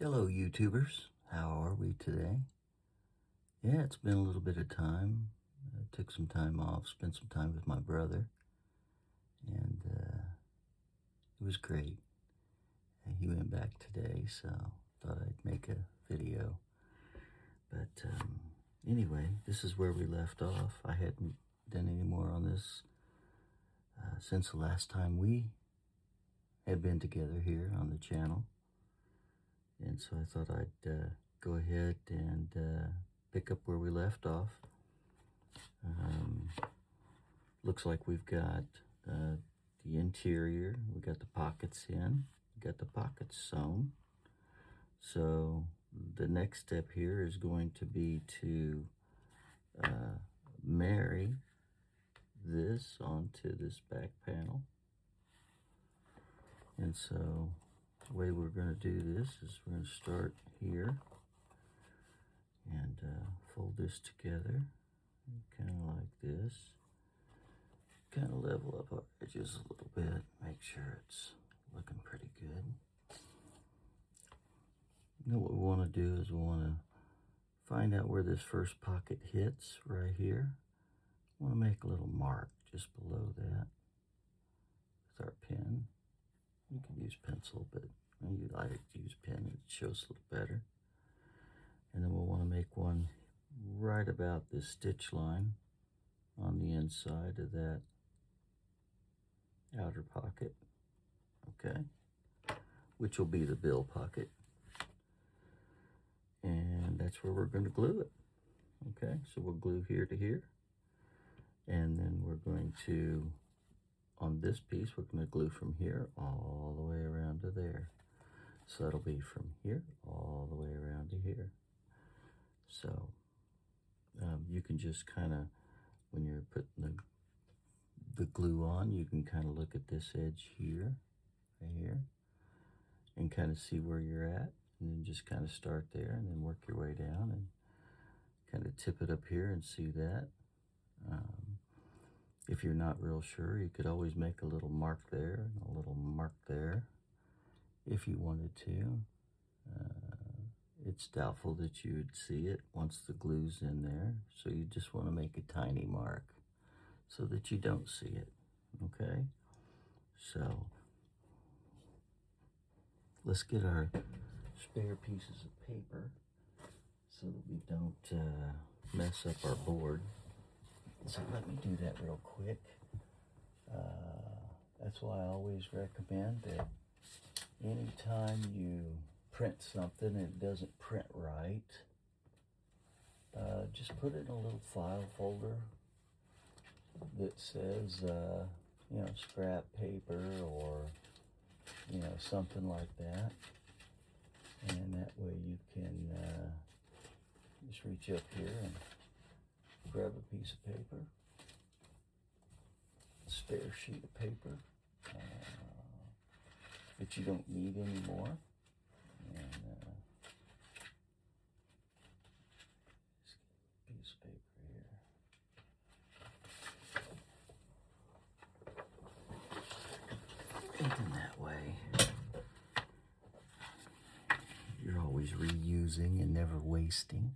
Hello YouTubers, how are we today? Yeah, it's been a little bit of time. I took some time off, spent some time with my brother, and it was great. And he went back today, so thought I'd make a video. But anyway, this is where we left off. I hadn't done any more on this since the last time we had been together here on the channel. And so I thought I'd go ahead and pick up where we left off. Looks like we've got the interior, we got the pockets in, we got the pockets sewn. So the next step here is going to be to marry this onto this back panel. And so the way we're going to do this is we're going to start here and fold this together, kind of like this. Kind of level up our edges a little bit, make sure it's looking pretty good. Now what we want to do is we want to find out where this first pocket hits right here. We want to make a little mark just below that with our pen. You can use pencil, but I like to use pen, it shows a little better. And then we'll want to make one right about this stitch line on the inside of that outer pocket, okay, which will be the bill pocket, and that's where we're going to glue it. Okay, so we'll glue here to here, and then we're going to, on this piece, we're going to glue from here all the way around to there. So that'll be from here all the way around to here. So you can just kind of, when you're putting the glue on, you can kind of look at this edge here, right here, and kind of see where you're at, and then just kind of start there and then work your way down and kind of tip it up here and see that. If you're not real sure, you could always make a little mark there and a little mark there if you wanted to. It's doubtful that you would see it once the glue's in there, so you just want to make a tiny mark so that you don't see it, okay? So let's get our spare pieces of paper so that we don't mess up our board. So let me do that real quick. That's why I always recommend that anytime you print something and it doesn't print right, just put it in a little file folder that says, scrap paper or, something like that. And that way you can just reach up here and grab a piece of paper, a spare sheet of paper that you don't need anymore. And just get a piece of paper here. Thinking that way, you're always reusing and never wasting.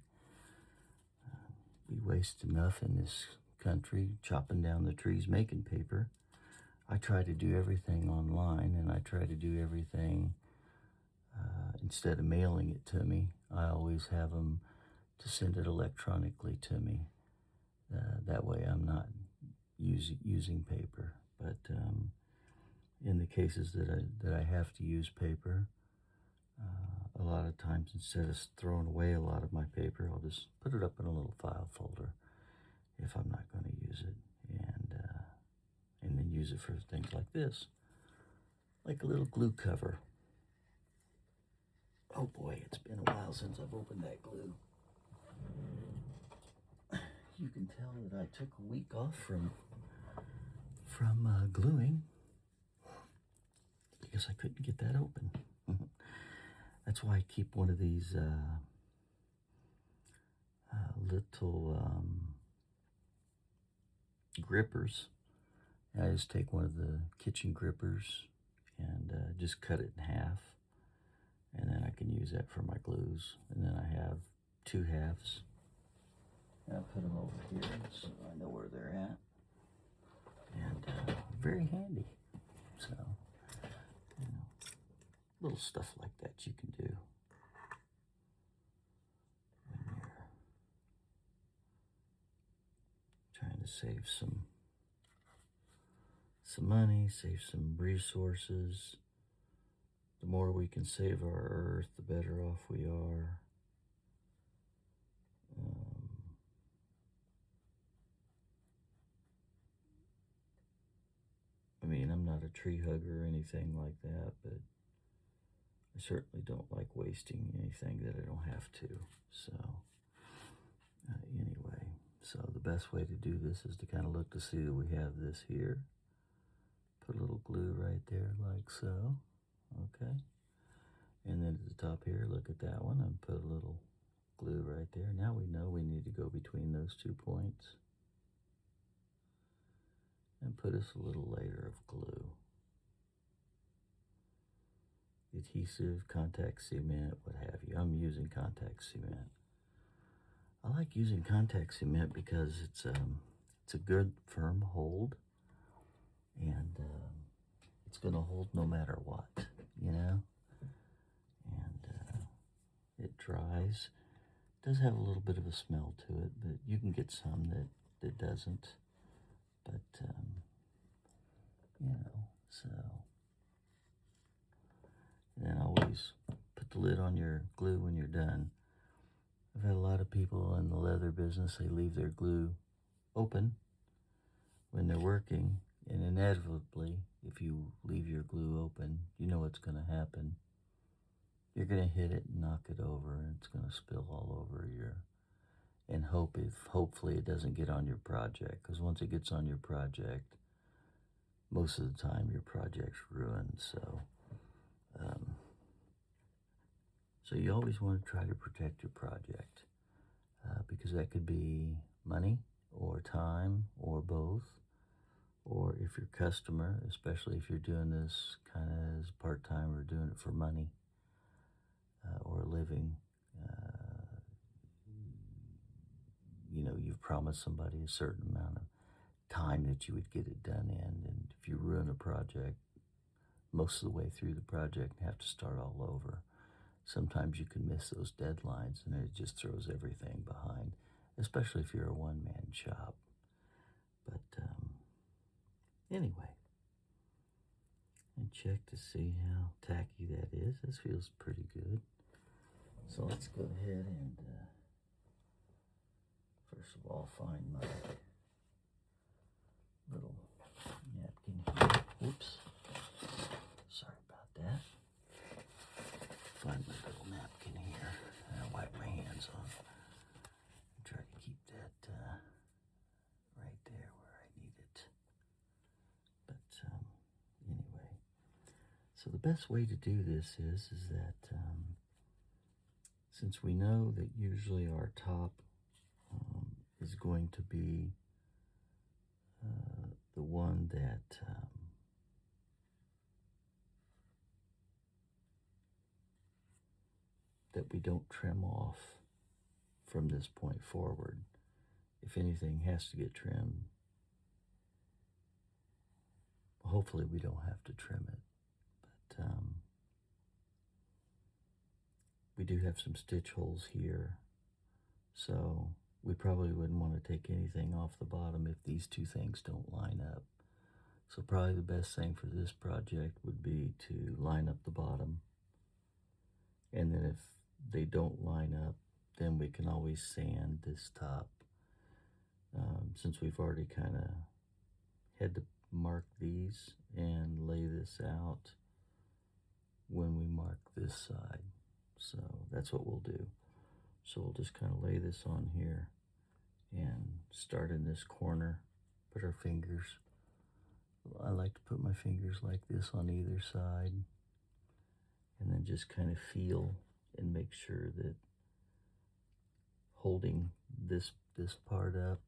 We waste enough in this country chopping down the trees making paper. I try to do everything online, and I try to do everything instead of mailing it to me. I always have them to send it electronically to me. That way I'm not using paper. But in the cases that I have to use paper, a lot of times instead of throwing away a lot of my paper, I'll just put it up in a little file folder if I'm not going to use it, and then use it for things like this, like a little glue cover. Oh boy, it's been a while since I've opened that glue. You can tell that I took a week off from gluing because I couldn't get that open. That's why I keep one of these little grippers. I just take one of the kitchen grippers and just cut it in half, and then I can use use that for my glues. And then I have 2 halves. And I'll put them over here so I know where they're at. And very handy. So, you know, little stuff like that you can do when you're trying to save some money, save some resources. The more we can save our earth, the better off we are. I mean, I'm not a tree hugger or anything like that, but I certainly don't like wasting anything that I don't have to. So, anyway, so the best way to do this is to kind of look to see that we have this here. Put a little glue right there like so, okay? And then at the top here, look at that one and put a little glue right there. Now we know we need to go between those 2 points and put us a little layer of glue. Adhesive, contact cement, what have you. I'm using contact cement. I like using contact cement because it's a good firm hold, and it's going to hold no matter what, you know. And it dries. It does have a little bit of a smell to it, but you can get some that doesn't. But you know, so. And then always put the lid on your glue when you're done. I've had a lot of people in the leather business, they leave their glue open when they're working, and inevitably, if you leave your glue open, you know what's going to happen. You're going to hit it and knock it over, and it's going to spill all over and hopefully it doesn't get on your project, because once it gets on your project, most of the time your project's ruined. So you always want to try to protect your project, because that could be money or time or both. Or if your customer, especially if you're doing this kind of as part-time or doing it for money or a living, you know, you've promised somebody a certain amount of time that you would get it done in. And if you ruin a project, most of the way through the project and have to start all over, sometimes you can miss those deadlines and it just throws everything behind, especially if you're a one-man shop. But anyway, and check to see how tacky that is. This feels pretty good. So let's go ahead and first of all find my little napkin here. Whoops. Sorry about that. Find my little napkin here. And I'll wipe my hands on. Try to keep that right there where I need it. But anyway, so the best way to do this is that since we know that usually our top is going to be the one that we don't trim off from this point forward. If anything has to get trimmed, hopefully we don't have to trim it. But we do have some stitch holes here, so we probably wouldn't want to take anything off the bottom if these 2 things don't line up. So probably the best thing for this project would be to line up the bottom, and then if they don't line up, then we can always sand this top. Since we've already kind of had to mark these and lay this out when we mark this side. So that's what we'll do. So we'll just kind of lay this on here and start in this corner, put our fingers. I like to put my fingers like this on either side, and then just kind of feel and make sure that holding this part up,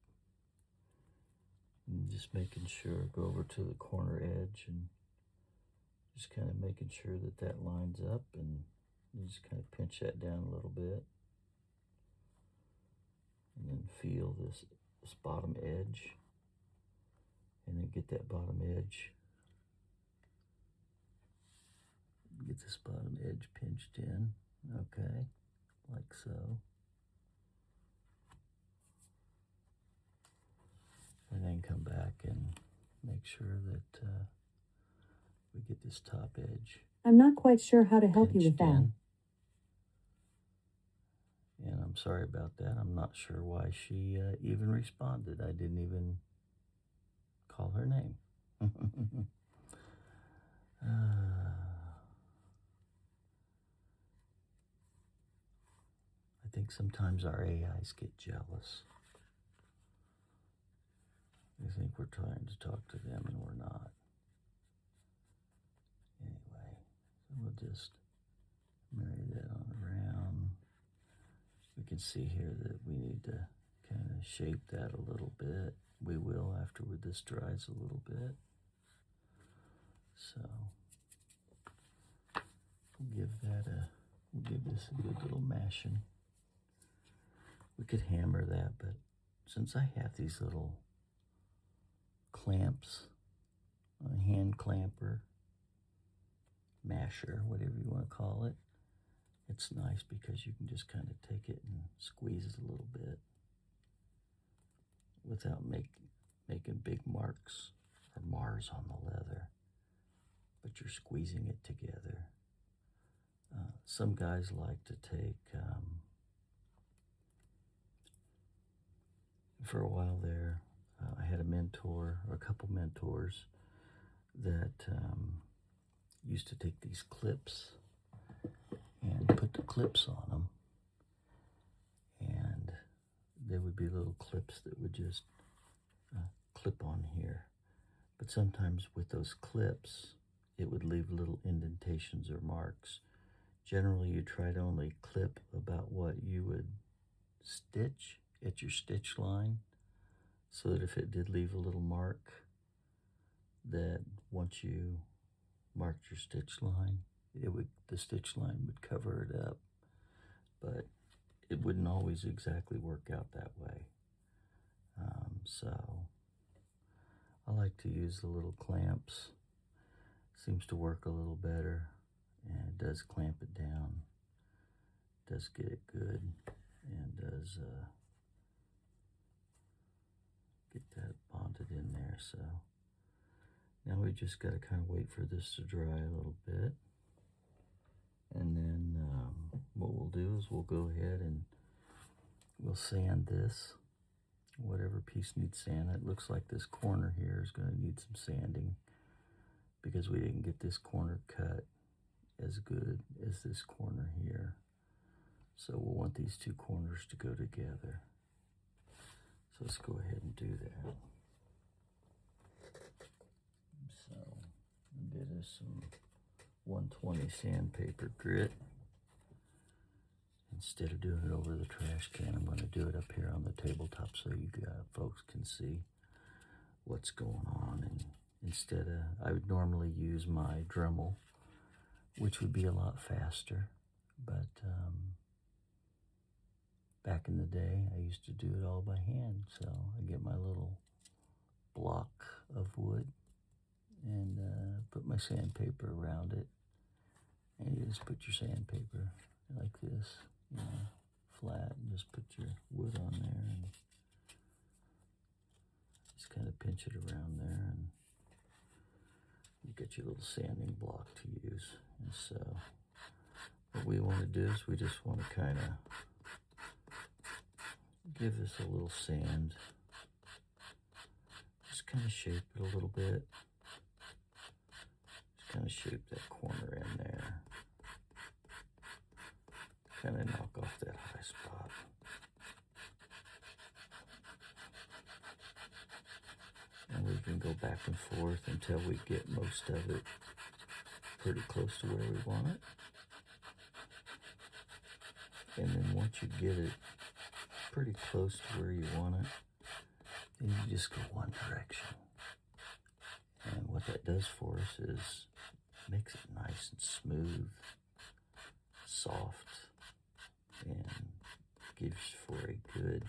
and just making sure, go over to the corner edge and just kind of making sure that lines up, and just kind of pinch that down a little bit. And then feel this bottom edge. And then get that bottom edge. Get this bottom edge pinched in. Okay, like so. And then come back and make sure that we get this top edge. I'm not quite sure how to help you with that. In. And I'm sorry about that. I'm not sure why she even responded. I didn't even call her name. I think sometimes our AIs get jealous. They think we're trying to talk to them and we're not. Anyway, so we'll just marry that on around. We can see here that we need to kind of shape that a little bit. We will after this dries a little bit. So we'll give this a good little mashing. We could hammer that, but since I have these little clamps, a hand clamper, masher, whatever you want to call it, it's nice because you can just kind of take it and squeeze it a little bit without making big marks or mars on the leather, but you're squeezing it together. Some guys like to take, for a while there, I had a mentor, or a couple mentors, that used to take these clips and put the clips on them, and there would be little clips that would just clip on here. But sometimes with those clips, it would leave little indentations or marks. Generally, you try to only clip about what you would stitch at your stitch line, so that if it did leave a little mark, that once you marked your stitch line, the stitch line would cover it up. But it wouldn't always exactly work out that way. So I like to use the little clamps. Seems to work a little better, and it does clamp it down. Does get it good, and does get that bonded in there. So now we just got to kind of wait for this to dry a little bit, and then what we'll do is we'll go ahead and we'll sand this. Whatever piece needs sand. It looks like this corner here is going to need some sanding because we didn't get this corner cut as good as this corner here. So we'll want these two corners to go together. So let's go ahead and do that. So I'll get us some 120 sandpaper grit. Instead of doing it over the trash can, I'm going to do it up here on the tabletop so you folks can see what's going on. And instead of, I would normally use my Dremel, which would be a lot faster. But back in the day, I used to do it all by hand. So I get my little block of wood and put my sandpaper around it. And you just put your sandpaper like this. Flat, and just put your wood on there and just kind of pinch it around there, and you get your little sanding block to use. And so what we want to do is we just want to kind of give this a little sand, just kind of shape it a little bit, just kind of shape that corner in there. Kind of knock off that high spot. And we can go back and forth until we get most of it pretty close to where we want it. And then once you get it pretty close to where you want it, then you just go one direction. And what that does for us is makes it nice and smooth, soft and gives for a good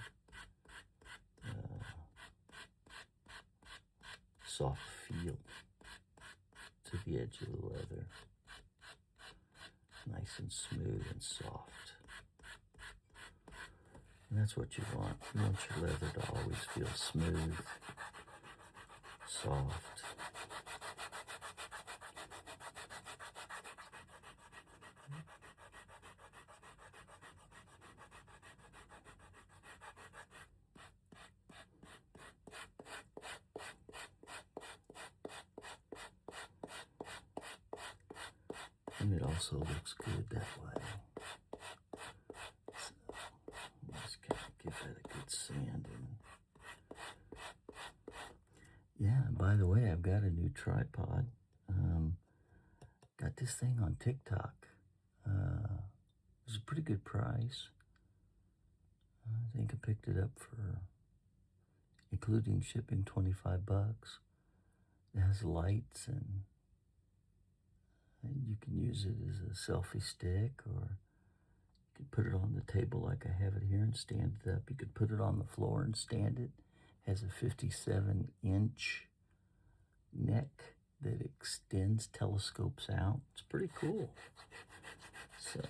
soft feel to the edge of the leather. Nice and smooth and soft. And that's what you want. You want your leather to always feel smooth, soft. And it also looks good that way. So just kind of give that a good sanding. Yeah, and by the way, I've got a new tripod. Got this thing on TikTok. It was a pretty good price. I think I picked it up for, including shipping, $25. It has lights, and you can use it as a selfie stick, or you could put it on the table like I have it here and stand it up. You could put it on the floor and stand it. It has a 57-inch neck that extends, telescopes out. It's pretty cool. So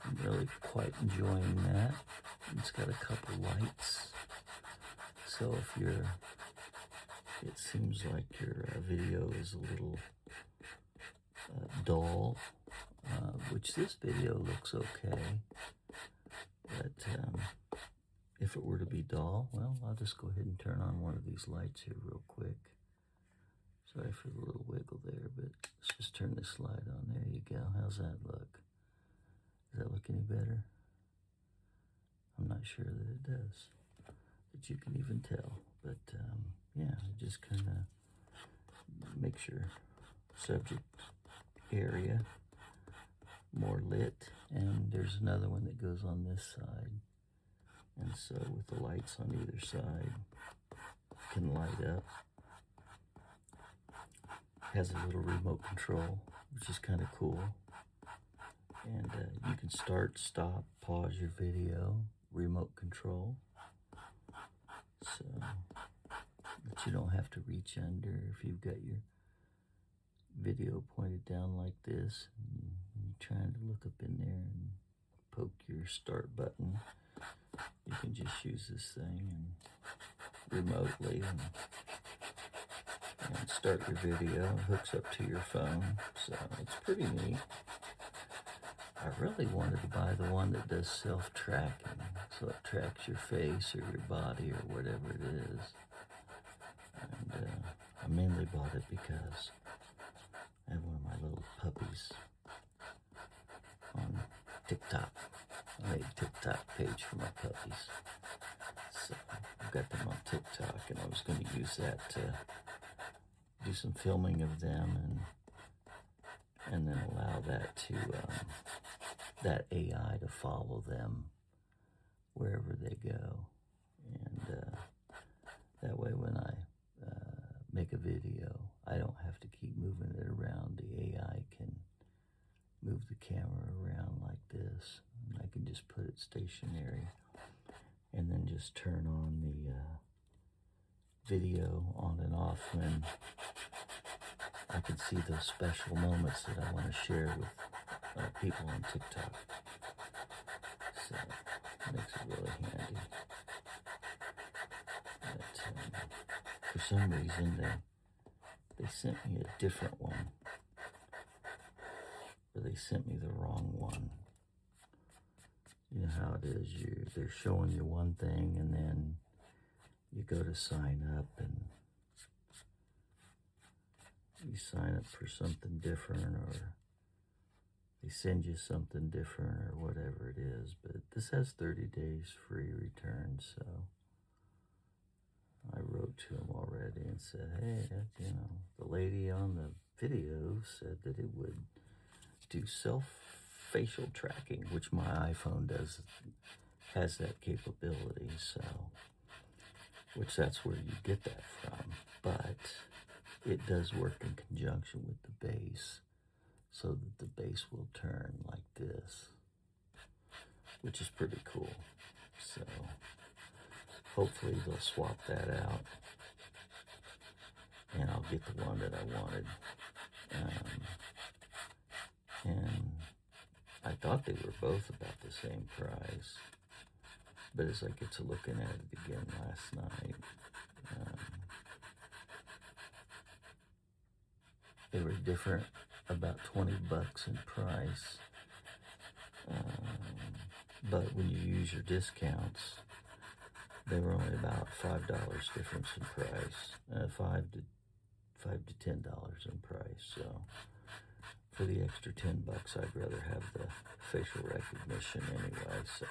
I'm really quite enjoying that. It's got a couple lights. So if it seems like your video is a little dull, which this video looks okay, but if it were to be dull, well, I'll just go ahead and turn on one of these lights here real quick. Sorry for the little wiggle there, but let's just turn this light on. There you go. How's that look? Does that look any better? I'm not sure that it does, but you can even tell. But yeah, it just kind of makes your subject area more lit. And there's another one that goes on this side. And so with the lights on either side, it can light up. Has a little remote control, which is kind of cool. And you can start, stop, pause your video, remote control. So that you don't have to reach under if you've got your video pointed down like this and you're trying to look up in there and poke your start button. You can just use this thing and remotely and start your video. It hooks up to your phone, so it's pretty neat. I really wanted to buy the one that does self-tracking, so it tracks your face or your body or whatever it is. And I mainly bought it because I have one of my little puppies on TikTok. I made a TikTok page for my puppies. So I've got them on TikTok, and I was going to use that to do some filming of them and then allow that to that AI to follow them wherever they go. And that way when I make a video, I don't have to keep moving it around. The AI can move the camera around like this, and I can just put it stationary and then just turn on the video on and off when I can see those special moments that I want to share with people on TikTok. So it makes it really handy. But for some reason they sent me a different one, or they sent me the wrong one. You know how it is, they're showing you one thing and then you go to sign up and you sign up for something different, or they send you something different, or whatever it is. But this has 30 days free return, so I wrote to them already and said, hey, the lady on the video said that it would do facial tracking, which my iPhone has that capability, so, which that's where you get that from. But it does work in conjunction with the base, so that the base will turn like this, which is pretty cool. So hopefully they'll swap that out and I'll get the one that I wanted. And I thought they were both about the same price, but as I get to looking at it again last night, they were different, about 20 bucks in price. But when you use your discounts, they were only about $5 difference in price, $5 to $10 in price. So for the extra 10 bucks, I'd rather have the facial recognition anyway. So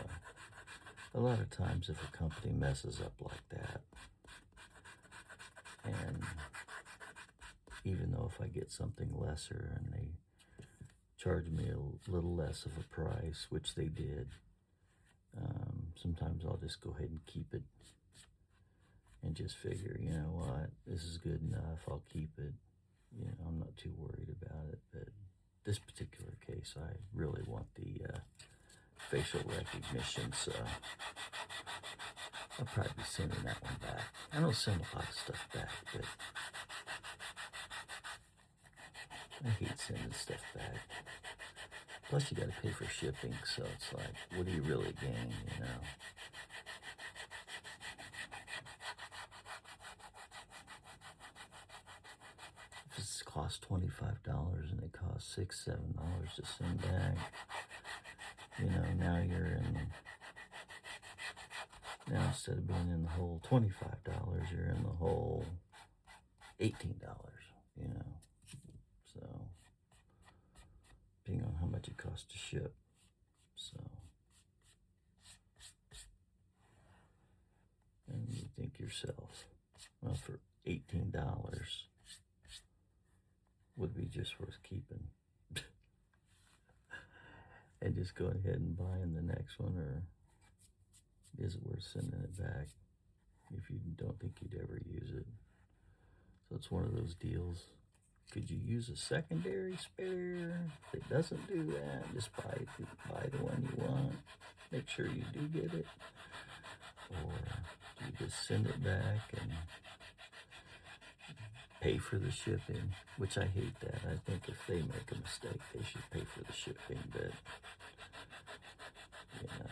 a lot of times if a company messes up like that, and even though if I get something lesser and they charge me a little less of a price, which they did, sometimes I'll just go ahead and keep it and just figure, you know what, this is good enough, I'll keep it. You know, I'm not too worried about it, but this particular case, I really want the facial recognition, so I'll probably be sending that one back. I don't send a lot of stuff back, but I hate sending stuff back. Plus, you got to pay for shipping, so it's like, what do you really gain, you know? If it's cost $25 and it costs $6, $7 to send back, you know, now instead of being in the hole $25, you're in the hole $18, you know? So, depending on how much it costs to ship. So, and you think yourself, well, for $18 would be just worth keeping. And just go ahead and buying the next one, or is it worth sending it back if you don't think you'd ever use it? So it's one of those deals. Could you use a secondary spare that doesn't do that? Just buy the one you want. Make sure you do get it. Or do you just send it back and pay for the shipping? Which I hate that. I think if they make a mistake, they should pay for the shipping, but, you know.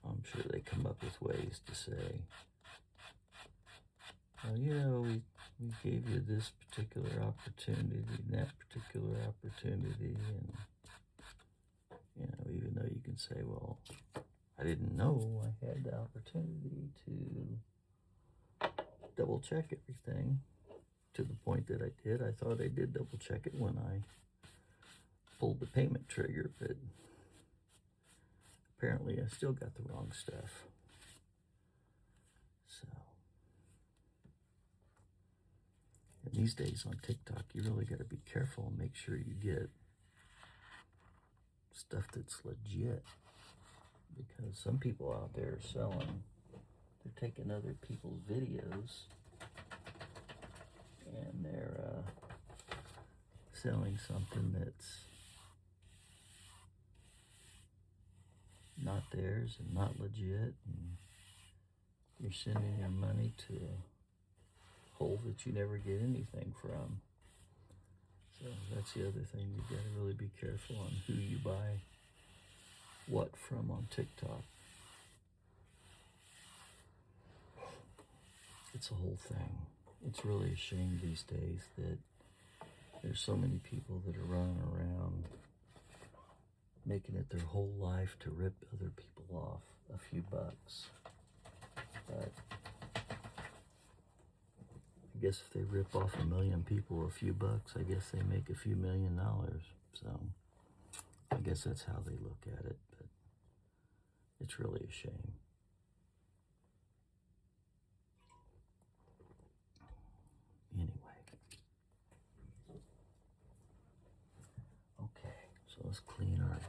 I'm sure they come up with ways to say, well, you know, we gave you this particular opportunity and that particular opportunity, and, you know, even though you can say, well, I didn't know I had the opportunity to double check everything to the point that I did. I thought I did double check it when I pulled the payment trigger, but apparently I still got the wrong stuff. So, and these days on TikTok, you really got to be careful and make sure you get stuff that's legit, because some people out there are selling, they're taking other people's videos and they're selling something that's not theirs and not legit, and you're sending your money to a hole that you never get anything from. So that's the other thing, you gotta really be careful on who you buy what from on TikTok. It's a whole thing. It's really a shame these days that there's so many people that are running around making it their whole life to rip other people off a few bucks. But I guess if they rip off 1 million people a few bucks, I guess they make a few $1 million. So I guess that's how they look at it, but it's really a shame. Anyway. Okay, so let's clean our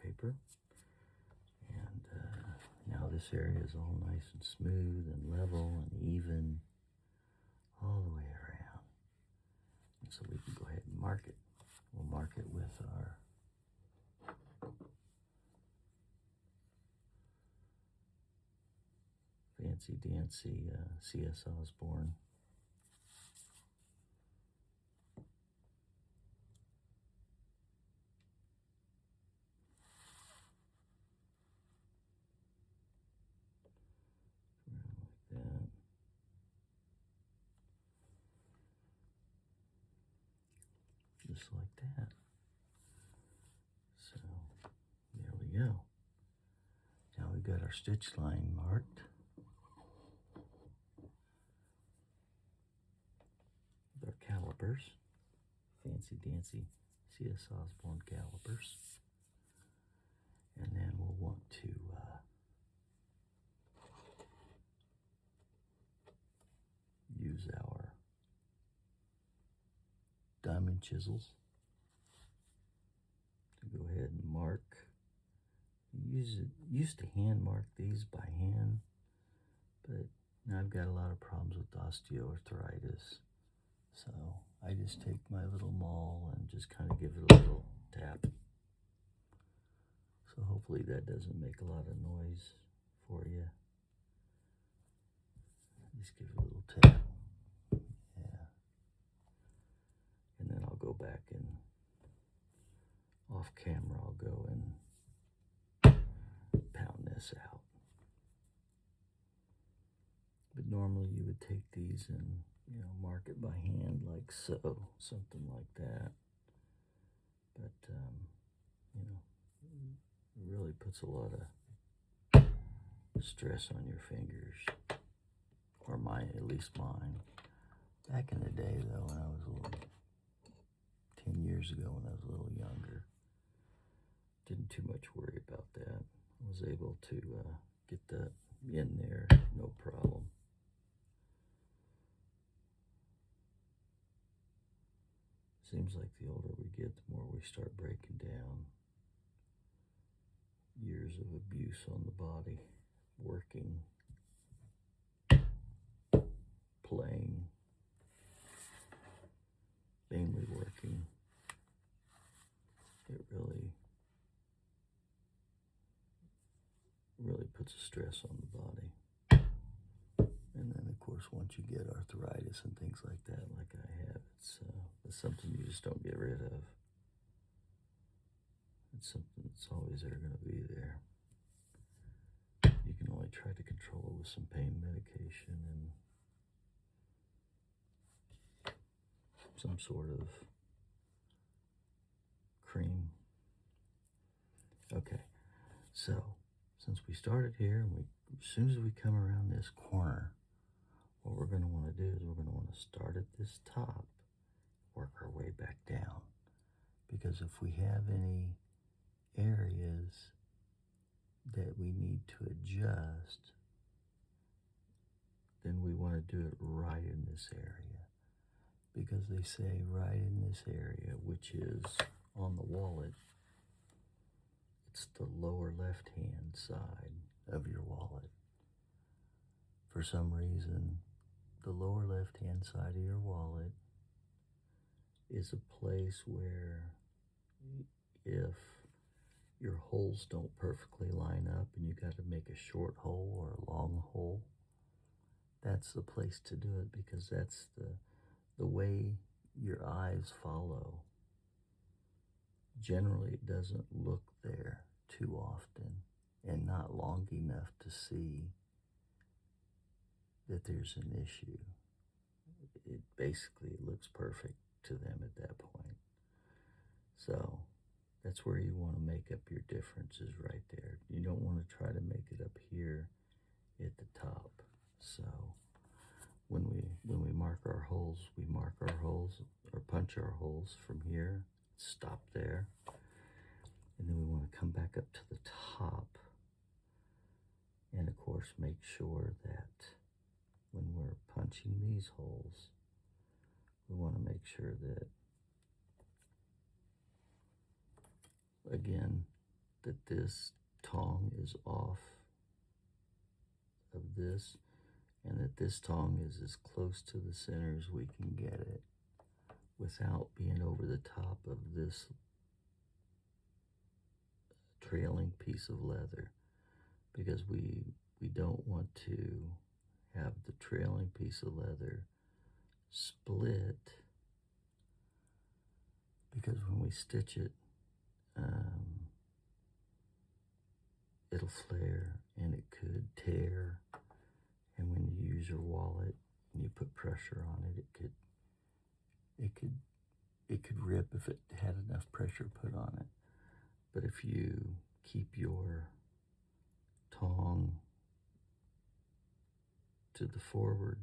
paper. And now this area is all nice and smooth and level and even all the way around. And so we can go ahead and mark it. We'll mark it with our fancy dancy C.S. Osborne. Like that. Just like that. So there we go. Now we've got our stitch line marked. With our calipers, fancy dancy C.S. Osborne calipers. And then we'll want to use our diamond chisels to go ahead and mark. Used to hand mark these by hand, but now I've got a lot of problems with osteoarthritis. So I just take my little maul and just kind of give it a little tap. So hopefully that doesn't make a lot of noise for you. Just give it a little tap. Yeah. And then I'll go back and off camera I'll go and pound this out. But normally you would take these and, mark it by hand like so, something like that. But, it really puts a lot of stress on your fingers, or mine, at least mine. Back in the day, though, when I was a little, 10 years ago when I was a little younger, didn't too much worry about that. I was able to get that in there, no problem. Seems like the older we get, the more we start breaking down. Years of abuse on the body, working, playing, mainly working. It really puts a stress on the body. And then, of course, once you get arthritis and things like that, like I have, it's something you just don't get rid of. It's something that's always going to be there. You can only try to control it with some pain medication and some sort of cream. Okay, so since we started here, and as soon as we come around this corner, what we're going to want to do is we're going to want to start at this top, work our way back down. Because if we have any areas that we need to adjust, then we want to do it right in this area. Because they say right in this area, which is on the wallet, it's the lower left-hand side of your wallet. For some reason, the lower left-hand side of your wallet is a place where if your holes don't perfectly line up and you got to make a short hole or a long hole, that's the place to do it, because that's the way your eyes follow. Generally, it doesn't look there too often and not long enough to see that there's an issue. It basically looks perfect to them at that point. So that's where you want to make up your differences, right there. You don't want to try to make it up here at the top. So when we mark our holes, we mark our holes or punch our holes from here, stop there, and then we want to come back up to the top. And of course, make sure that when we're punching these holes, we want to make sure that, again, that this tong is off of this, and that this tong is as close to the center as we can get it without being over the top of this trailing piece of leather, because we don't want to have the trailing piece of leather split, because when we stitch it, it'll flare and it could tear, and when you use your wallet and you put pressure on it, it could rip if it had enough pressure put on it. But if you keep your tong to the forward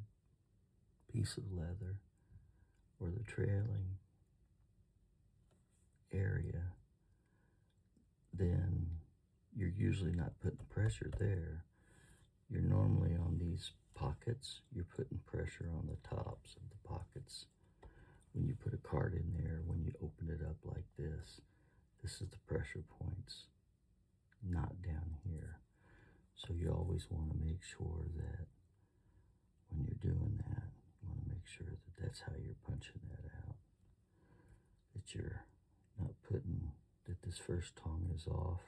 piece of leather or the trailing area, then you're usually not putting pressure there. You're normally on these pockets, you're putting pressure on the tops of the pockets. When you put a card in there, when you open it up like this is the pressure points, not down here. So you always want to make sure that when you're doing that, you want to make sure that that's how you're punching that out. That you're not putting, that this first tong is off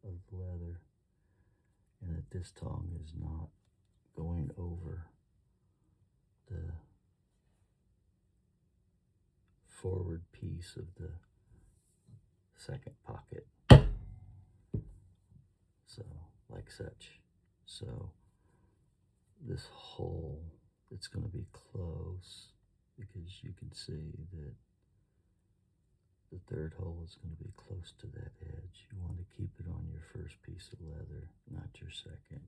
of the leather, and that this tong is not going over the forward piece of the second pocket. So, like such. So, this hole, it's going to be close, because you can see that the third hole is going to be close to that edge. You want to keep it on your first piece of leather, not your second.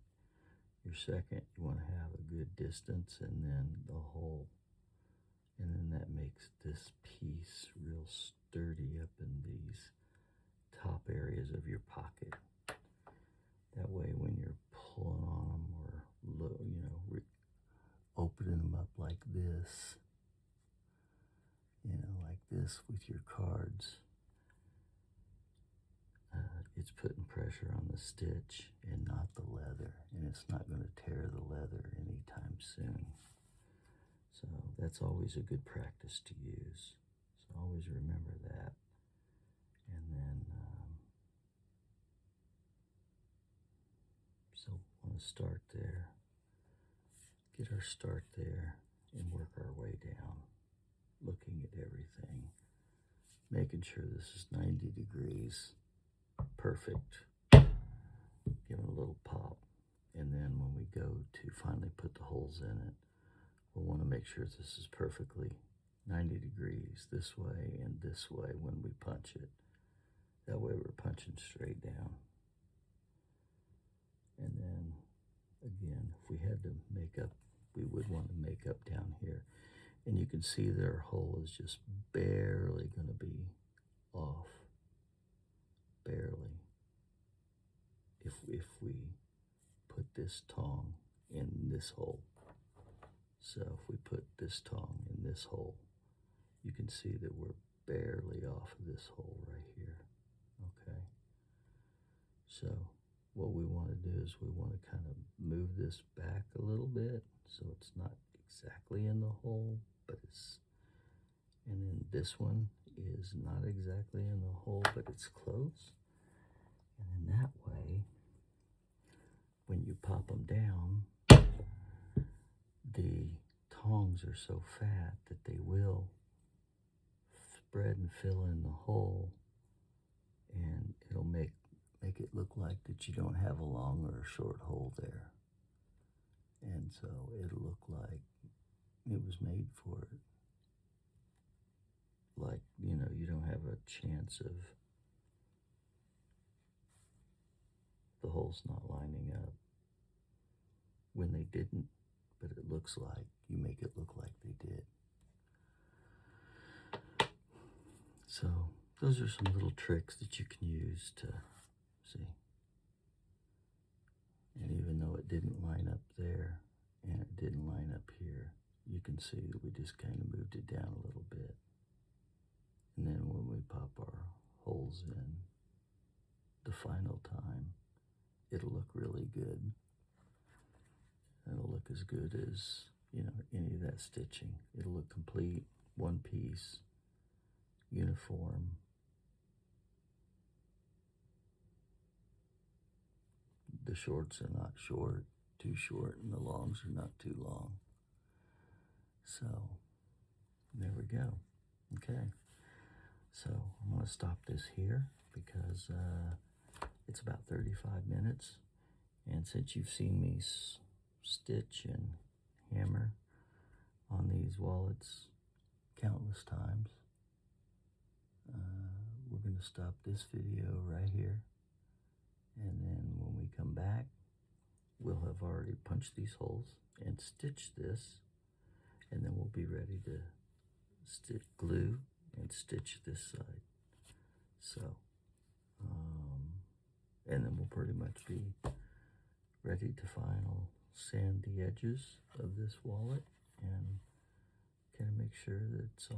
Your second, you want to have a good distance, and then the hole. And then that makes this piece real sturdy up in these top areas of your pocket. That way when you're pulling on them or, opening them up like this, like this with your cards, it's putting pressure on the stitch and not the leather, and it's not going to tear the leather anytime soon. So that's always a good practice to use. So always remember that. And then, so want to start there, get our start there, and work our way down, looking at everything, making sure this is 90 degrees, perfect, giving a little pop. And then when we go to finally put the holes in it, we'll want to make sure this is perfectly 90 degrees this way and this way when we punch it. That way we're punching straight down. And then, again, if we had to make up, we would want to make up down here. And you can see that our hole is just barely going to be off. Barely. If we put this tong in this hole. So if we put this tong in this hole, you can see that we're barely off of this hole right here. Okay. So what we want to do is we want to kind of move this back a little bit so it's not exactly in the hole, but it's, and then this one is not exactly in the hole, but it's close. And in that way, when you pop them down, the tongs are so fat that they will spread and fill in the hole, and it'll make it look like that you don't have a long or a short hole there. And so it'll look like it was made for it. Like, you don't have a chance of the holes not lining up when they didn't, but it looks like you make it look like they did. So those are some little tricks that you can use to see. And even though it didn't line up there and it didn't line up here, you can see that we just kind of moved it down a little bit. And then when we pop our holes in, the final time, it'll look really good. It'll look as good as, any of that stitching. It'll look complete, one piece, uniform. The shorts are not too short, and the longs are not too long. So, there we go. Okay. So, I'm going to stop this here because it's about 35 minutes. And since you've seen me stitch and hammer on these wallets countless times, we're going to stop this video right here. And then when we come back, we'll have already punched these holes and stitched this. And then we'll be ready to glue and stitch this side. So, and then we'll pretty much be ready to final sand the edges of this wallet and kind of make sure that it's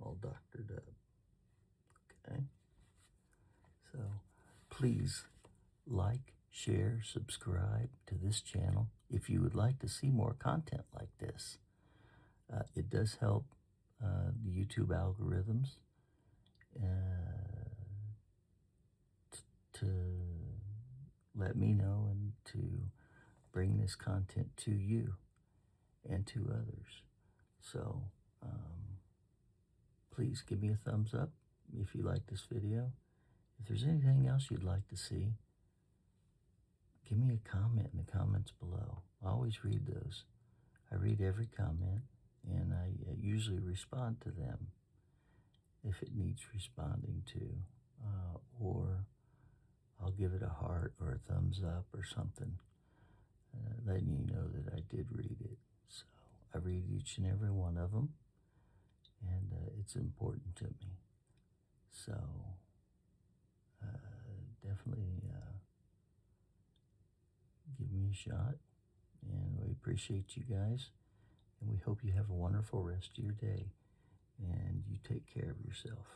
all doctored up. Okay. So please like, share, subscribe to this channel if you would like to see more content like this. It does help the YouTube algorithms to let me know and to bring this content to you and to others. So please give me a thumbs up if you like this video. If there's anything else you'd like to see, give me a comment in the comments below. I always read those. I read every comment, and I usually respond to them if it needs responding to, or I'll give it a heart or a thumbs up or something, letting you know that I did read it. So I read each and every one of them, and it's important to me. So definitely give me a shot, and we appreciate you guys, and we hope you have a wonderful rest of your day, and you take care of yourself.